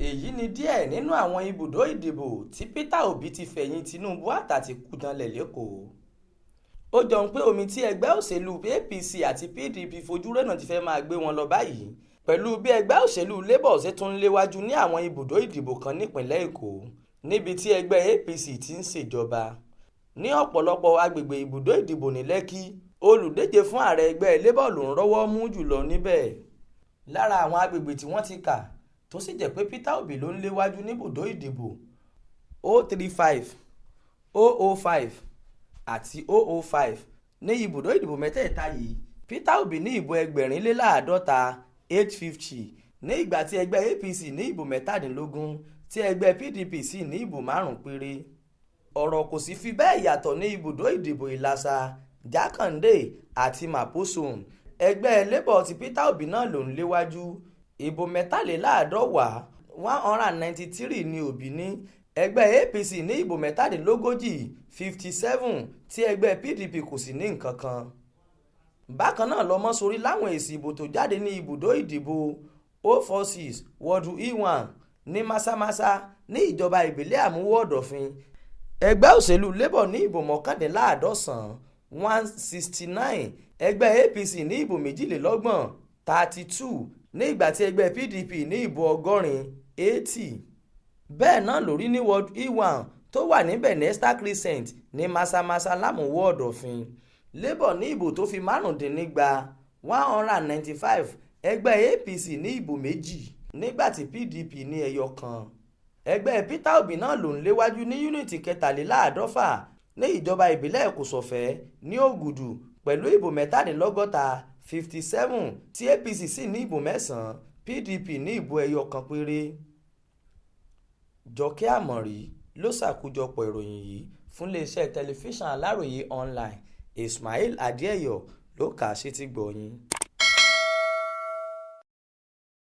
èyí ni díẹ̀ nínú àwọn ibùdó ìdìbò tí Peter Obi ti fẹ̀yìn Tinubu àtàtìkù janlẹ̀ lẹ́kọ̀ọ́. ó jọ ń pé omi tí ẹgbẹ́ òṣèlú APC àti PDP fojú rẹ́nà ti fẹ́ máa gbé wọn lọ báyìí pẹ̀lú bí ẹgbẹ́ òṣèlú Labour ṣe tún ń léwájú ní àwọn ibùdó ìdìbò kan nípìnlẹ̀ Èkó níbi tí ẹgbẹ́ APC ti ń ṣèjọba. ní ọ̀pọ̀lọpọ̀ agbègbè ibùdó ìdìbò ní Lẹ́kì, olùdíje fún ààrẹ ẹgbẹ́ Labour ló ń rọ́wọ́ mú jùlọ níbẹ̀. lára àwọn agbègbè tí wọ́n ti kà tó sì jẹ́ pé Peter Obi ló ń léwájú níbùdó ìdìbò 035, 005 àti 005. ní ibùdó ìdìbò mẹ́tẹ̀ẹ̀ta yìí Peter Obi ní ìbò 850 ní ìgbà tí ẹgbẹ́ APC ní ìbò 17 tí ẹgbẹ́ PDP sì ní ìbò 5 péré. ọ̀rọ̀ kò sì fi bẹ́ẹ̀ yàtọ̀ ní ibùdó ìdìbò Ìlàsà, Jákàndé àti Maposon. ẹgbẹ́ Labour ti Peter Obi náà ló ń léwájú, ìbò 53 193 ni Obi ní. ẹgbẹ́ APC ní ìbò 47 57 tí ẹgbẹ́ PDP kò sì ní nǹkan kan. bákan náà lọmọ sórí láwọn èsì ìbò tó jáde ní ibùdó ìdìbò 046 wọ́ọ̀dù E1 ní Másámásá ní ìjọba ìbílẹ̀ Àmúwò Ọ̀dọ̀fin. ẹgbẹ́ òṣèlú Labour ní ìbò 99 169, ẹgbẹ́ APC ní ìbò 32 32 ní ìgbà tí ẹgbẹ́ PDP ní ìbò 80. bẹ́ẹ̀ náà lórí ní ward E1 tó wà ní Benesta Crescent ní Másámásá l'Àmúwò Ọ̀dọ̀fin. Labour ní ìbò tó fi 95 195, ẹgbẹ́ APC ní ìbò 2 nígbà tí PDP ní ẹyọ kan. ẹgbẹ́ Peter Obi náà ló ń léwájú ní yúnítì 150 ní ìjọba ìbílẹ̀ Èkòsọ̀fẹ́ ní Ògùdù pẹ̀lú ìbò 63 57 tí APC sì ní ìbò 9, PDP ní ìbò ẹyọ kan péré. Jọkẹ́ Àmọ̀rí ló ṣàkójọpọ̀ ìròyìn yìí fún iléeṣẹ́ tẹlifíṣàn Aláròye online. Ismail Adéẹyọ ló kà á sétígbọ̀ọ́ yín.